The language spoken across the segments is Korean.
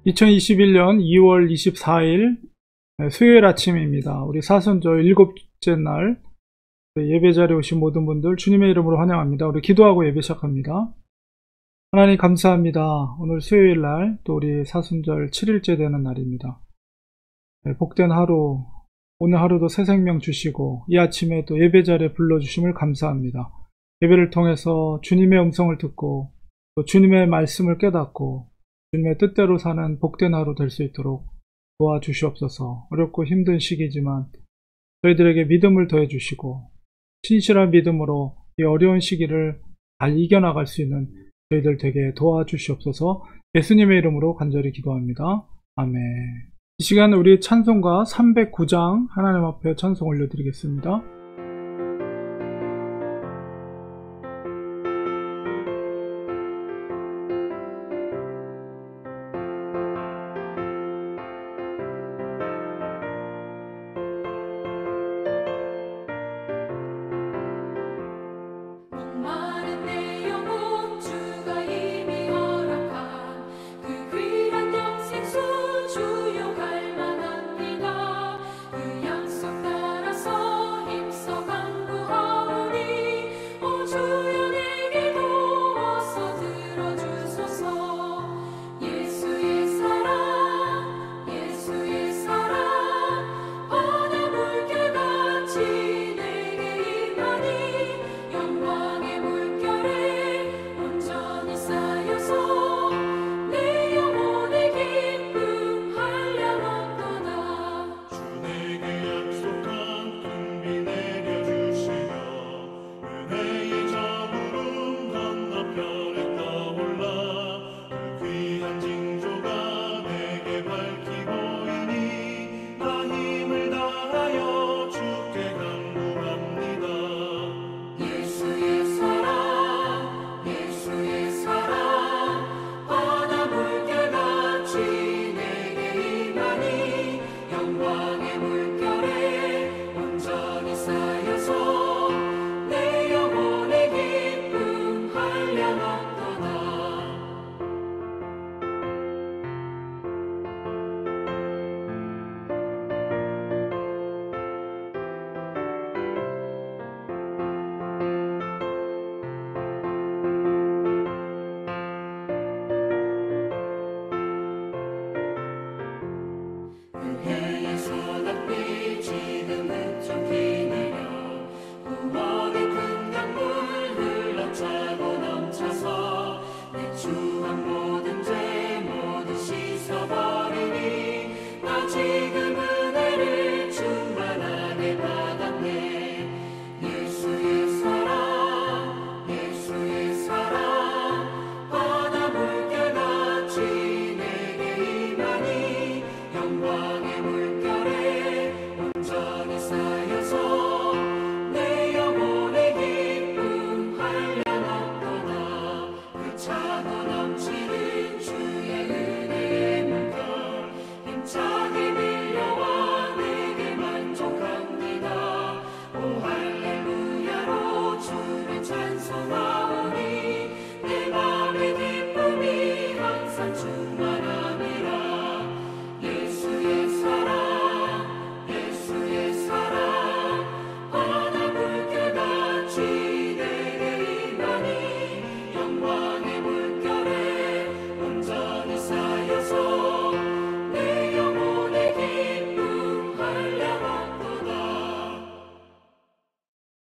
2021년 2월 24일 수요일 아침입니다. 우리 사순절 7째 날 예배 자리에 오신 모든 분들 주님의 이름으로 환영합니다. 우리 기도하고 예배 시작합니다. 하나님 감사합니다. 오늘 수요일 날 또 우리 사순절 7일째 되는 날입니다. 복된 하루, 오늘 하루도 새 생명 주시고 이 아침에 또 예배 자리에 불러주심을 감사합니다. 예배를 통해서 주님의 음성을 듣고 또 주님의 말씀을 깨닫고 주님의 뜻대로 사는 복된 하루 될 수 있도록 도와주시옵소서. 어렵고 힘든 시기지만 저희들에게 믿음을 더해 주시고 신실한 믿음으로 이 어려운 시기를 잘 이겨나갈 수 있는 저희들 되게 도와주시옵소서. 예수님의 이름으로 간절히 기도합니다. 아멘. 이 시간 우리 찬송가 309장 하나님 앞에 찬송 올려드리겠습니다.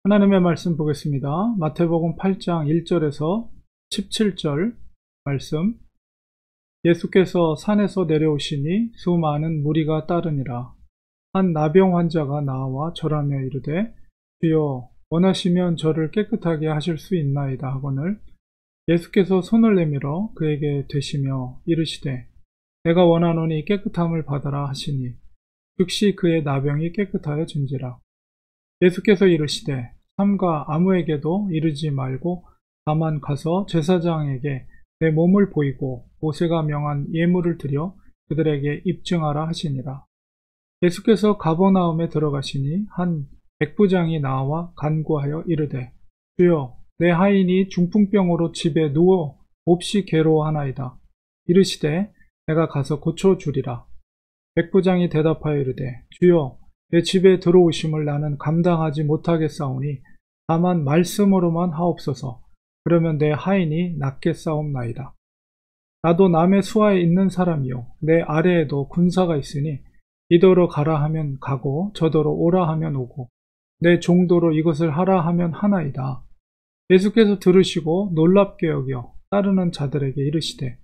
하나님의 말씀 보겠습니다. 마태복음 8장 1절에서 17절 말씀. 예수께서 산에서 내려오시니 수많은 무리가 따르니라. 한 나병 환자가 나와 절하며 이르되 주여 원하시면 저를 깨끗하게 하실 수 있나이다 하거늘 예수께서 손을 내밀어 그에게 대시며 이르시되 내가 원하노니 깨끗함을 받아라 하시니 즉시 그의 나병이 깨끗하여진지라. 예수께서 이르시되 삼가 아무에게도 이르지 말고 다만 가서 제사장에게 내 몸을 보이고 모세가 명한 예물을 드려 그들에게 입증하라 하시니라. 예수께서 가버나움에 들어가시니 한 백부장이 나와 간구하여 이르되 주여 내 하인이 중풍병으로 집에 누워 몹시 괴로워하나이다. 이르시되 내가 가서 고쳐주리라. 백부장이 대답하여 이르되 주여 내 집에 들어오심을 나는 감당하지 못하겠사오니 다만 말씀으로만 하옵소서. 그러면 내 하인이 낫겠사옵나이다. 나도 남의 수하에 있는 사람이요 내 아래에도 군사가 있으니 이더러 가라 하면 가고 저더러 오라 하면 오고 내 종도로 이것을 하라 하면 하나이다. 예수께서 들으시고 놀랍게 여겨 따르는 자들에게 이르시되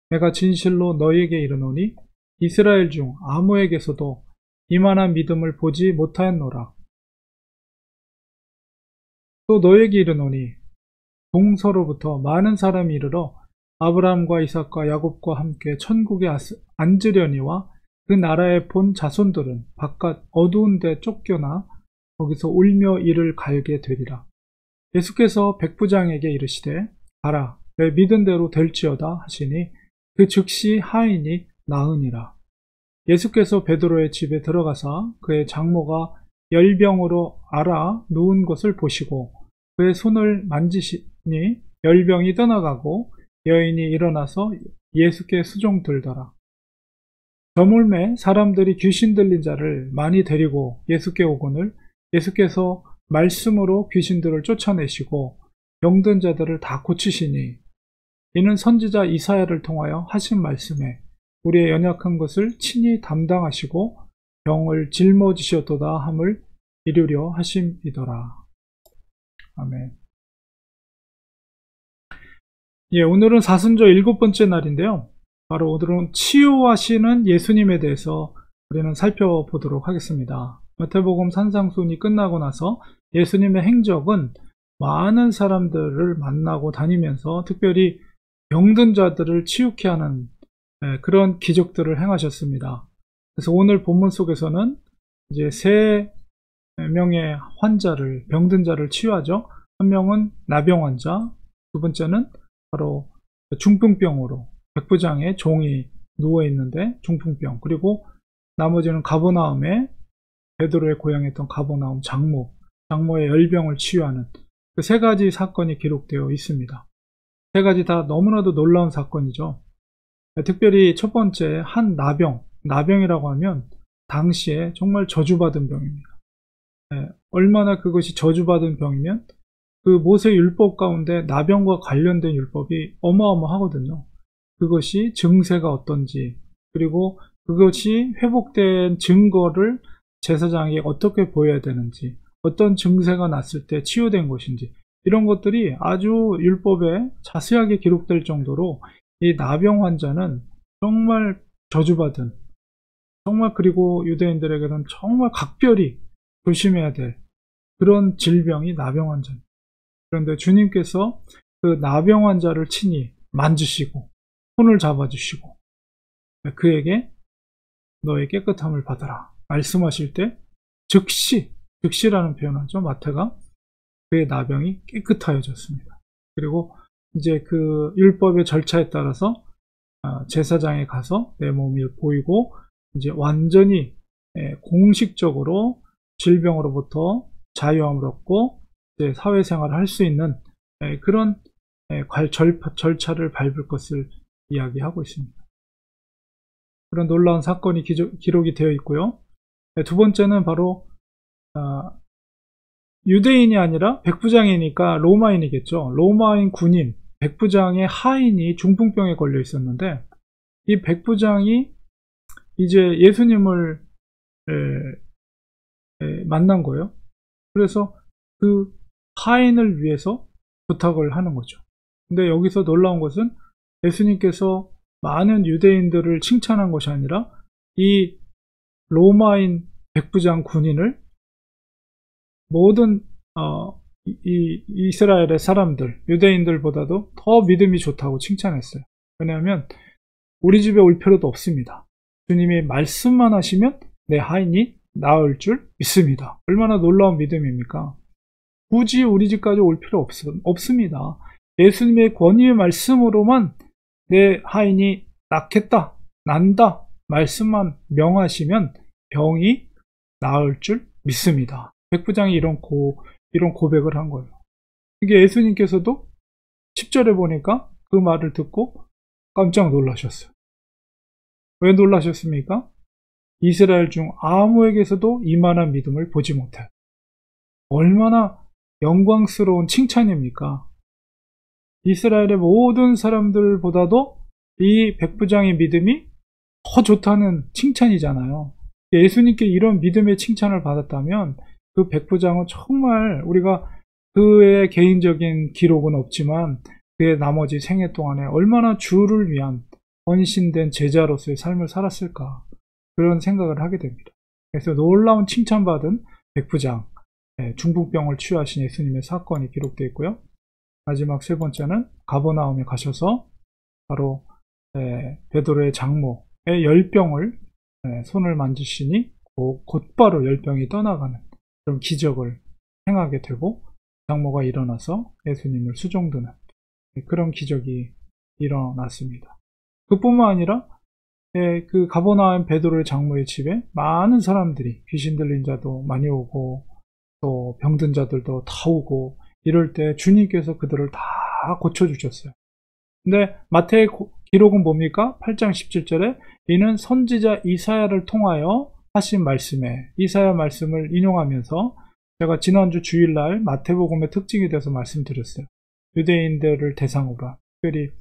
내가 진실로 너희에게 이르노니 이스라엘 중 아무에게서도 이만한 믿음을 보지 못하였노라. 또 너희에게 이르노니 동서로부터 많은 사람이 이르러 아브라함과 이삭과 야곱과 함께 천국에 앉으려니와 그 나라에 본 자손들은 바깥 어두운 데 쫓겨나 거기서 울며 이를 갈게 되리라. 예수께서 백부장에게 이르시되 가라 내 믿은 대로 될지어다 하시니 그 즉시 하인이 나으니라. 예수께서 베드로의 집에 들어가사 그의 장모가 열병으로 앓아 누운 것을 보시고 그의 손을 만지시니 열병이 떠나가고 여인이 일어나서 예수께 수종 들더라. 저물매 사람들이 귀신 들린 자를 많이 데리고 예수께 오거늘 예수께서 말씀으로 귀신들을 쫓아내시고 병든 자들을 다 고치시니 이는 선지자 이사야를 통하여 하신 말씀에 우리의 연약한 것을 친히 담당하시고 병을 짊어지셨도다 함을 이루려 하심이더라. 아멘. 오늘은 사순절 7번째 날인데요. 바로 오늘은 치유하시는 예수님에 대해서 우리는 살펴보도록 하겠습니다. 마태복음 산상순이 끝나고 나서 예수님의 행적은 많은 사람들을 만나고 다니면서 특별히 병든 자들을 치유케 하는 그런 기적들을 행하셨습니다. 그래서 오늘 본문 속에서는 이제 3명의 환자를, 병든 자를 치유하죠. 한 명은 나병 환자, 두 번째는 바로 중풍병으로 백부장의 종이 누워있는데 중풍병, 그리고 나머지는 가버나움에 베드로의 고향이었던 가버나움 장모의 열병을 치유하는 그 3가지 사건이 기록되어 있습니다. 3가지 다 너무나도 놀라운 사건이죠. 특별히 첫 번째 한 나병이라고 하면 당시에 정말 저주받은 병입니다. 얼마나 그것이 저주받은 병이면 그 모세 율법 가운데 나병과 관련된 율법이 어마어마하거든요. 그것이 증세가 어떤지, 그리고 그것이 회복된 증거를 제사장에게 어떻게 보여야 되는지, 어떤 증세가 났을 때 치유된 것인지, 이런 것들이 아주 율법에 자세하게 기록될 정도로 이 나병 환자는 정말 저주받은, 정말 그리고 유대인들에게는 정말 각별히 조심해야 될 그런 질병이 나병 환자입니다. 그런데 주님께서 그 나병 환자를 친히 만지시고 손을 잡아주시고 그에게 너의 깨끗함을 받아라 말씀하실 때 즉시라는 표현하죠. 마태가 그의 나병이 깨끗하여졌습니다. 그리고 이제 그 율법의 절차에 따라서 제사장에 가서 내 몸을 보이고 이제 완전히 공식적으로 질병으로부터 자유함을 얻고 이제 사회생활을 할 수 있는 그런 절차를 밟을 것을 이야기하고 있습니다. 그런 놀라운 사건이 기록이 되어 있고요. 두 번째는 바로 유대인이 아니라 백부장이니까 로마인이겠죠. 로마인 군인 백부장의 하인이 중풍병에 걸려 있었는데 이 백부장이 이제 예수님을 만난 거예요. 그래서 그 하인을 위해서 부탁을 하는 거죠. 근데 여기서 놀라운 것은 예수님께서 많은 유대인들을 칭찬한 것이 아니라 이 로마인 백부장 군인을 모든 이스라엘의 사람들, 유대인들보다도 더 믿음이 좋다고 칭찬했어요. 왜냐하면 우리 집에 올 필요도 없습니다. 주님이 말씀만 하시면 내 하인이 나을 줄 믿습니다. 얼마나 놀라운 믿음입니까? 굳이 우리 집까지 올 필요 없습니다. 예수님의 권위의 말씀으로만 내 하인이 낫겠다, 난다 말씀만 명하시면 병이 나을 줄 믿습니다. 백부장이 이런 고백을 한 거예요. 이게 예수님께서도 10절에 보니까 그 말을 듣고 깜짝 놀라셨어요. 왜 놀라셨습니까? 이스라엘 중 아무에게서도 이만한 믿음을 보지 못해. 얼마나 영광스러운 칭찬입니까? 이스라엘의 모든 사람들보다도 이 백부장의 믿음이 더 좋다는 칭찬이잖아요. 예수님께 이런 믿음의 칭찬을 받았다면 그 백부장은 정말 우리가 그의 개인적인 기록은 없지만 그의 나머지 생애 동안에 얼마나 주를 위한 헌신된 제자로서의 삶을 살았을까, 그런 생각을 하게 됩니다. 그래서 놀라운 칭찬받은 백부장, 중풍병을 치유하신 예수님의 사건이 기록되어 있고요. 마지막 세 번째는 가버나움에 가셔서 바로 베드로의 장모의 열병을 손을 만지시니 곧바로 열병이 떠나가는 그런 기적을 행하게 되고, 장모가 일어나서 예수님을 수종드는 그런 기적이 일어났습니다. 그뿐만 아니라 그 가버나움 베드로의 장모의 집에 많은 사람들이, 귀신 들린 자도 많이 오고 또 병든 자들도 다 오고 이럴 때 주님께서 그들을 다 고쳐주셨어요. 근데 마태의 기록은 뭡니까? 8장 17절에 이는 선지자 이사야를 통하여 하신 말씀에, 이사야 말씀을 인용하면서 제가 지난주 주일날 마태복음의 특징에 대해서 말씀드렸어요. 유대인들을 대상으로, 특별히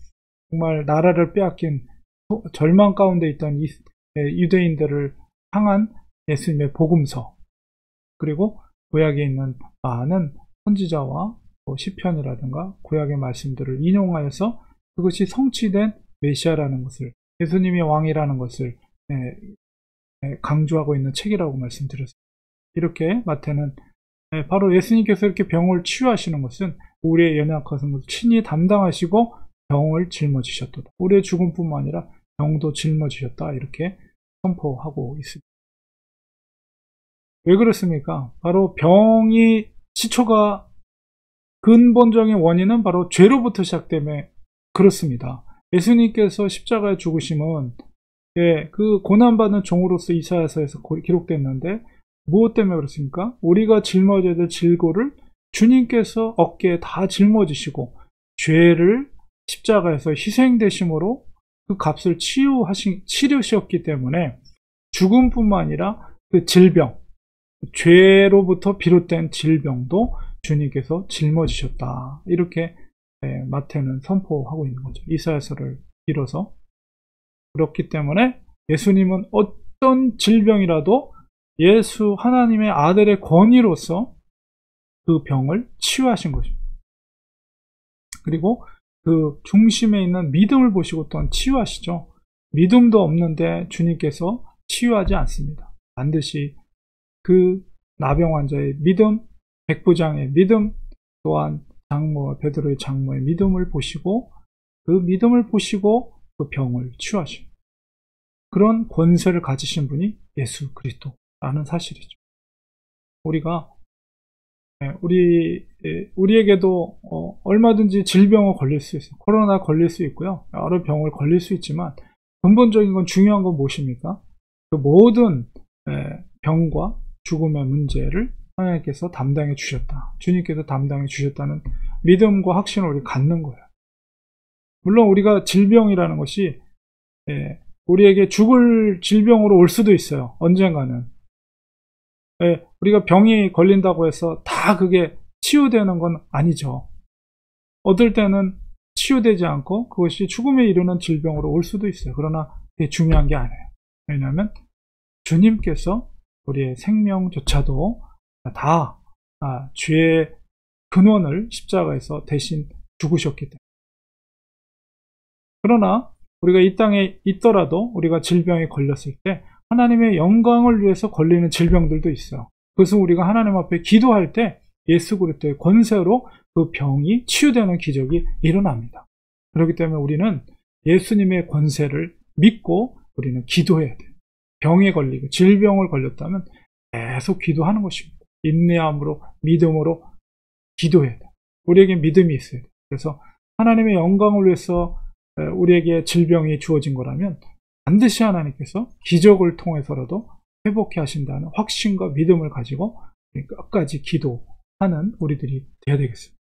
정말 나라를 빼앗긴 절망 가운데 있던 유대인들을 향한 예수님의 복음서, 그리고 구약에 있는 많은 선지자와 시편이라든가 구약의 말씀들을 인용하여서 그것이 성취된 메시아라는 것을, 예수님이 왕이라는 것을 강조하고 있는 책이라고 말씀드렸습니다. 이렇게 마태는 바로 예수님께서 이렇게 병을 치유하시는 것은 우리의 연약한 것을 친히 담당하시고 병을 짊어지셨다. 우리의 죽음뿐만 아니라 병도 짊어지셨다. 이렇게 선포하고 있습니다. 왜 그렇습니까? 바로 병이 시초가, 근본적인 원인은 바로 죄로부터 시작되며 그렇습니다. 예수님께서 십자가에 죽으심은 그 고난받는 종으로서 이사야서에서 기록됐는데 무엇 때문에 그렇습니까? 우리가 짊어져야 될 질고를 주님께서 어깨에 다 짊어지시고 죄를 십자가에서 희생되심으로 그 값을 치르셨기 때문에 죽음뿐만 아니라 그 질병, 죄로부터 비롯된 질병도 주님께서 짊어지셨다. 이렇게 마태는 선포하고 있는 거죠. 이사야서를 빌어서. 그렇기 때문에 예수님은 어떤 질병이라도 예수 하나님의 아들의 권위로서 그 병을 치유하신 것입니다. 그리고 그 중심에 있는 믿음을 보시고 또한 치유하시죠. 믿음도 없는데 주님께서 치유하지 않습니다. 반드시 그 나병 환자의 믿음, 백부장의 믿음, 또한 장모, 베드로의 장모의 믿음을 보시고 그 믿음을 보시고 그 병을 치유하십니다. 그런 권세를 가지신 분이 예수 그리스도라는 사실이죠. 우리에게도 얼마든지 질병을 걸릴 수 있어요. 코로나 걸릴 수 있고요. 여러 병을 걸릴 수 있지만 근본적인 건, 중요한 건 무엇입니까? 그 모든 병과 죽음의 문제를 하나님께서 담당해 주셨다. 주님께서 담당해 주셨다는 믿음과 확신을 우리가 갖는 거예요. 물론 우리가 질병이라는 것이 우리에게 죽을 질병으로 올 수도 있어요. 언젠가는. 우리가 병이 걸린다고 해서 다 그게 치유되는 건 아니죠. 어떨 때는 치유되지 않고 그것이 죽음에 이르는 질병으로 올 수도 있어요. 그러나 그게 중요한 게 아니에요. 왜냐하면 주님께서 우리의 생명조차도 다 죄의 근원을 십자가에서 대신 죽으셨기 때문에. 그러나 우리가 이 땅에 있더라도 우리가 질병에 걸렸을 때 하나님의 영광을 위해서 걸리는 질병들도 있어요. 그것은 우리가 하나님 앞에 기도할 때 예수 그리스도의 권세로 그 병이 치유되는 기적이 일어납니다. 그렇기 때문에 우리는 예수님의 권세를 믿고 우리는 기도해야 돼요. 병에 걸리고 질병을 걸렸다면 계속 기도하는 것입니다. 인내함으로, 믿음으로 기도해야 돼요. 우리에게 믿음이 있어야 돼요. 그래서 하나님의 영광을 위해서 우리에게 질병이 주어진 거라면 반드시 하나님께서 기적을 통해서라도 회복해 하신다는 확신과 믿음을 가지고 끝까지 기도하는 우리들이 되어야 되겠습니다.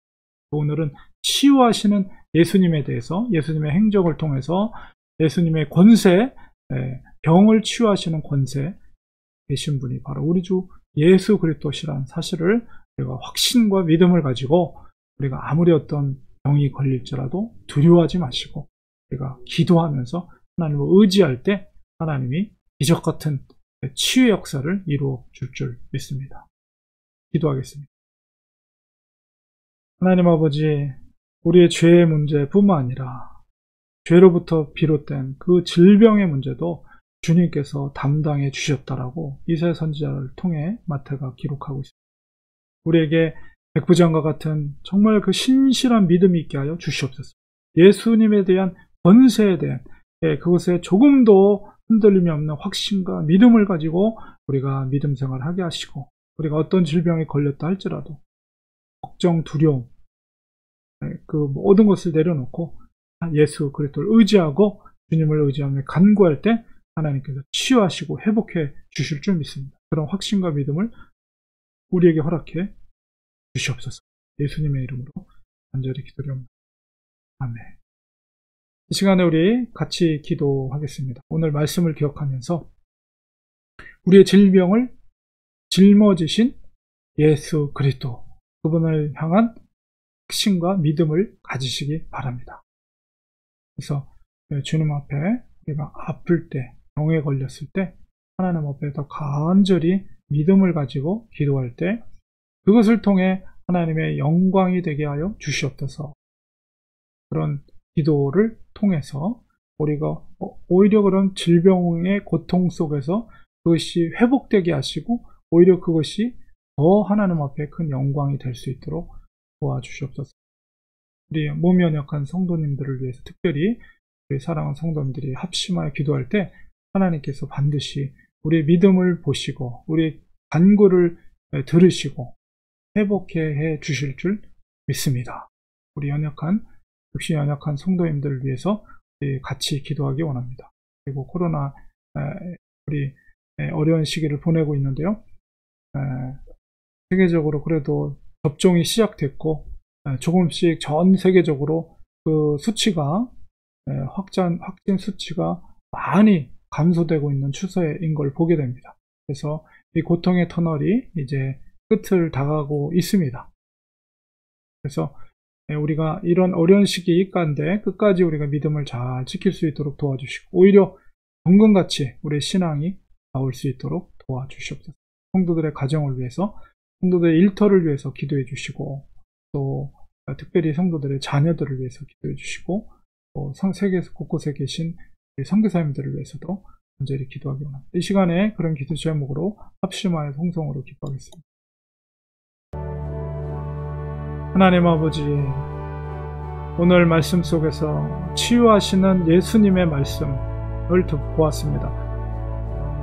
오늘은 치유하시는 예수님에 대해서, 예수님의 행적을 통해서 예수님의 권세, 병을 치유하시는 권세 계신 분이 바로 우리 주 예수 그리스도시라는 사실을 우리가 확신과 믿음을 가지고 우리가 아무리 어떤 병이 걸릴지라도 두려워하지 마시고 우리가 기도하면서 하나님을 의지할 때 하나님이 기적 같은 치유 역사를 이루어 줄 믿습니다. 기도하겠습니다. 하나님 아버지, 우리의 죄의 문제뿐만 아니라 죄로부터 비롯된 그 질병의 문제도 주님께서 담당해 주셨다라고 이사야 선지자를 통해 마태가 기록하고 있습니다. 우리에게 백부장과 같은 정말 그 신실한 믿음이 있게 하여 주시옵소서. 예수님에 대한 권세에 대한 그것에 조금도 흔들림이 없는 확신과 믿음을 가지고 우리가 믿음 생활을 하게 하시고, 우리가 어떤 질병에 걸렸다 할지라도 걱정, 두려움, 그 모든 것을 내려놓고 예수 그리스도를 의지하고 주님을 의지하며 간구할 때 하나님께서 치유하시고 회복해 주실 줄 믿습니다. 그런 확신과 믿음을 우리에게 허락해 주시옵소서. 예수님의 이름으로 간절히 기도드립니다. 아멘. 이 시간에 우리 같이 기도하겠습니다. 오늘 말씀을 기억하면서 우리의 질병을 짊어지신 예수 그리스도, 그분을 향한 확신과 믿음을 가지시기 바랍니다. 그래서 주님 앞에 우리가 아플 때, 병에 걸렸을 때 하나님 앞에 더 간절히 믿음을 가지고 기도할 때 그것을 통해 하나님의 영광이 되게 하여 주시옵소서. 그런 기도를 통해서 우리가 오히려 그런 질병의 고통 속에서 그것이 회복되게 하시고 오히려 그것이 더 하나님 앞에 큰 영광이 될 수 있도록 도와주시옵소서. 우리 몸이 연약한 성도님들을 위해서 특별히 우리 사랑하는 성도님들이 합심하여 기도할 때 하나님께서 반드시 우리의 믿음을 보시고 우리의 간구를 들으시고 회복해 주실 줄 믿습니다. 우리 역시 연약한 성도님들을 위해서 같이 기도하기 원합니다. 그리고 코로나 우리 어려운 시기를 보내고 있는데요. 세계적으로 그래도 접종이 시작됐고 조금씩 전 세계적으로 그 수치가 확진 수치가 많이 감소되고 있는 추세인 걸 보게 됩니다. 그래서 이 고통의 터널이 이제 끝을 다가가고 있습니다. 그래서 우리가 이런 어려운 시기 가운데 끝까지 우리가 믿음을 잘 지킬 수 있도록 도와주시고 오히려 동금같이 우리의 신앙이 나올 수 있도록 도와주시옵소서. 성도들의 가정을 위해서, 성도들의 일터를 위해서 기도해 주시고 또 특별히 성도들의 자녀들을 위해서 기도해 주시고 또 세계 곳곳에 계신 선교사님들을 위해서도 간절히 기도하기 원합니다. 이 시간에 그런 기도 제목으로 합심하여 성성으로 기도하겠습니다. 하나님 아버지, 오늘 말씀 속에서 치유하시는 예수님의 말씀을 보았습니다.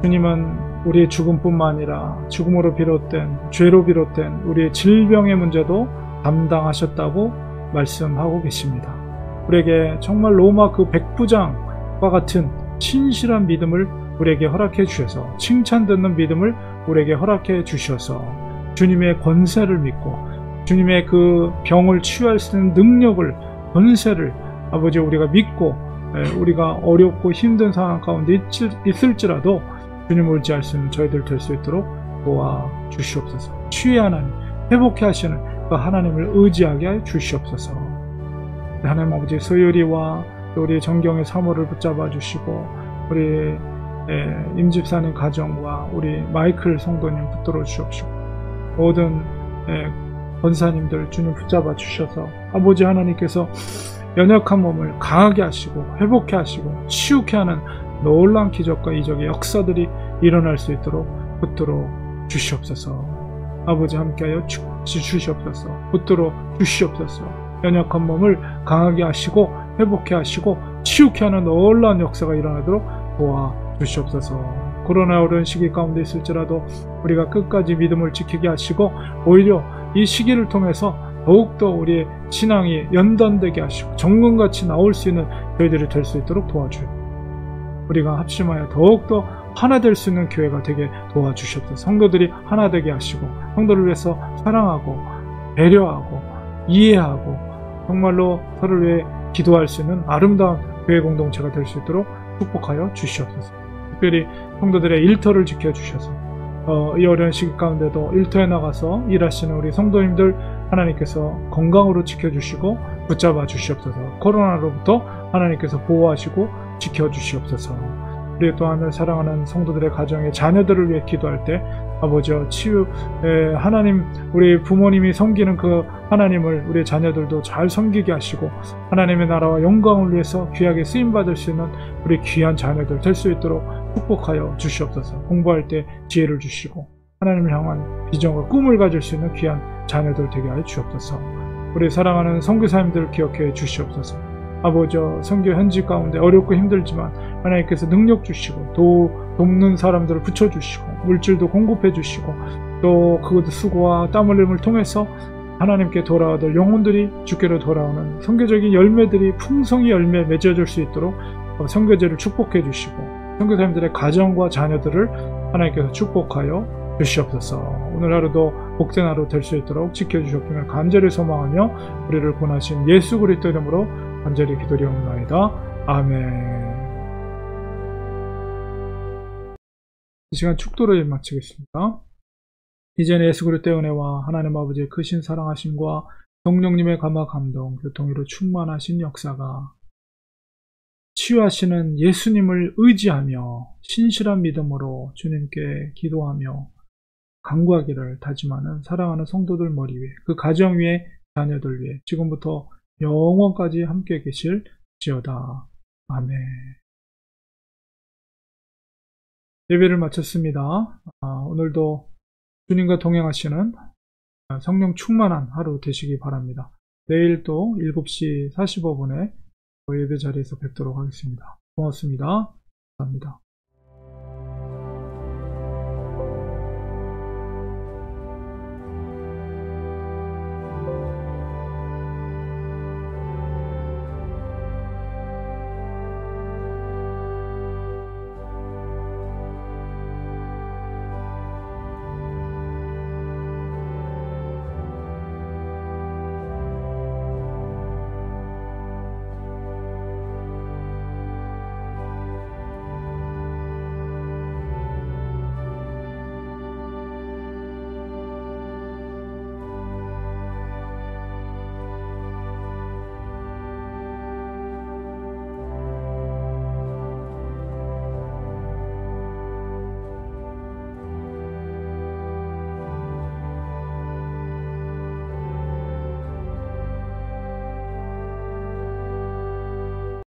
주님은 우리의 죽음뿐만 아니라 죽음으로 비롯된, 죄로 비롯된 우리의 질병의 문제도 담당하셨다고 말씀하고 계십니다. 우리에게 정말 로마 그 백부장과 같은 신실한 믿음을 우리에게 허락해 주셔서, 칭찬 듣는 믿음을 우리에게 허락해 주셔서 주님의 권세를 믿고 주님의 그 병을 치유할 수 있는 능력을, 권세를 아버지 우리가 믿고 우리가 어렵고 힘든 상황 가운데 있을지라도 주님을 의지할 수 있는 저희들 될 수 있도록 도와주시옵소서. 치유의 하나님, 회복해 하시는 그 하나님을 의지하게 해 주시옵소서. 하나님 아버지, 소율이와 우리 정경의 사모를 붙잡아 주시고 우리 임집사님 가정과 우리 마이클 성도님 붙들어 주시옵시고 모든 권사님들 주님 붙잡아 주셔서 아버지 하나님께서 연약한 몸을 강하게 하시고 회복해 하시고 치유케 하는 놀라운 기적과 이적의 역사들이 일어날 수 있도록 붙들어 주시옵소서. 아버지 함께하여 주시옵소서. 붙들어 주시옵소서. 연약한 몸을 강하게 하시고 회복해 하시고 치유케 하는 놀라운 역사가 일어나도록 도와주시옵소서. 코로나 어려운 시기 가운데 있을지라도 우리가 끝까지 믿음을 지키게 하시고 오히려 이 시기를 통해서 더욱더 우리의 신앙이 연단되게 하시고 정금같이 나올 수 있는 저희들이 될 수 있도록 도와주요. 우리가 합심하여 더욱더 하나 될 수 있는 교회가 되게 도와주시옵소서. 성도들이 하나 되게 하시고 성도를 위해서 사랑하고 배려하고 이해하고 정말로 서로를 위해 기도할 수 있는 아름다운 교회 공동체가 될 수 있도록 축복하여 주시옵소서. 특별히 성도들의 일터를 지켜주셔서 이 어려운 시기 가운데도 일터에 나가서 일하시는 우리 성도님들 하나님께서 건강으로 지켜주시고 붙잡아 주시옵소서. 코로나로부터 하나님께서 보호하시고 지켜주시옵소서. 우리 또한 사랑하는 성도들의 가정의 자녀들을 위해 기도할 때 아버지여 치유 하나님 우리 부모님이 섬기는 그 하나님을 우리 자녀들도 잘 섬기게 하시고 하나님의 나라와 영광을 위해서 귀하게 쓰임받을 수 있는 우리 귀한 자녀들 될 수 있도록 축복하여 주시옵소서. 공부할 때 지혜를 주시고 하나님을 향한 비전과 꿈을 가질 수 있는 귀한 자녀들 되게 하여 주옵소서. 우리 사랑하는 선교사님들 기억해 주시옵소서. 아버지여 선교 현지 가운데 어렵고 힘들지만 하나님께서 능력 주시고 돕는 사람들을 붙여주시고 물질도 공급해 주시고 또 그것도 수고와 땀 흘림을 통해서 하나님께 돌아오들 영혼들이 주께로 돌아오는 선교적인 열매들이 풍성히 열매 맺어질 수 있도록 선교제를 축복해 주시고 선교사님들의 가정과 자녀들을 하나님께서 축복하여 주시옵소서. 오늘 하루도 복된 하루 될 수 있도록 지켜주셨기를 간절히 소망하며 우리를 구원하신 예수 그리스도 이름으로 간절히 기도리옵나이다. 아멘. 이 시간 축도를 마치겠습니다. 이제는 예수 그리스도의 은혜와 하나님 아버지의 크신 사랑하심과 성령님의 감화 감동 교통으로 충만하신 역사가 치유하시는 예수님을 의지하며 신실한 믿음으로 주님께 기도하며 간구하기를 다짐하는 사랑하는 성도들 머리 위에 그 가정 위에 자녀들 위에 지금부터 영원까지 함께 계실지어다. 아멘. 예배를 마쳤습니다. 오늘도 주님과 동행하시는 성령 충만한 하루 되시기 바랍니다. 내일 또 7시 45분에 예배 자리에서 뵙도록 하겠습니다. 고맙습니다. 감사합니다.